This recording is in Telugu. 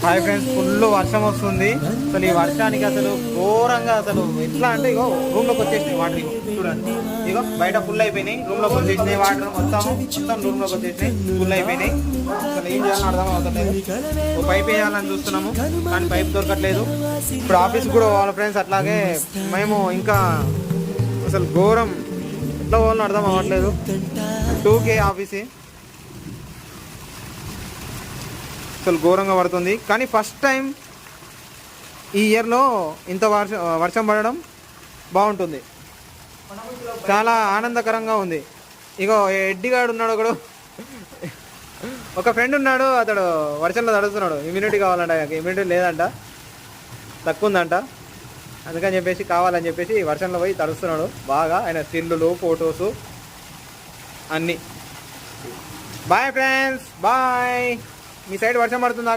హాయ్ ఫ్రెండ్స్, ఫుల్ వర్షం వస్తుంది. అసలు ఈ వర్షానికి అసలు ఘోరంగా అసలు ఎట్లా అంటే ఇగో రూమ్లోకి వచ్చేసినాయి వాటర్. ఇగో చూడండి, ఇగో బయట ఫుల్ అయిపోయినాయి, రూమ్లోకి వచ్చేసినాయి వాటర్ మొత్తం రూమ్లోకి వచ్చేసినాయి, ఫుల్ అయిపోయినాయి. అసలు ఏం చేయాలని అర్థం అవుతలేదు. ఓ పైప్ వేయాలని చూస్తున్నాము కానీ పైప్ దొరకట్లేదు. ఇప్పుడు ఆఫీస్కి కూడా పోవాలి ఫ్రెండ్స్. అట్లాగే మేము ఇంకా అసలు ఘోరం ఎట్లా పోవాలని అర్థం అవ్వట్లేదు. 2K ఆఫీసే అసలు ఘోరంగా పడుతుంది. కానీ ఫస్ట్ టైం ఈ ఇయర్లో ఇంత వర్షం పడడం బాగుంటుంది, చాలా ఆనందకరంగా ఉంది. ఇగో ఎడ్డిగాడు ఉన్నాడు ఒకడు, ఒక ఫ్రెండ్ ఉన్నాడు, అతడు వర్షంలో తడుస్తున్నాడు. ఇమ్యూనిటీ కావాలంట, ఇమ్యూనిటీ లేదంట, తక్కువ ఉందంట. అందుకని చెప్పేసి కావాలని చెప్పేసి వర్షంలో పోయి తడుస్తున్నాడు బాగా. ఆయన స్టిల్లులు ఫొటోసు అన్నీ. Bye friends, bye. మీ సైడ్ వర్షం పడుతుందా?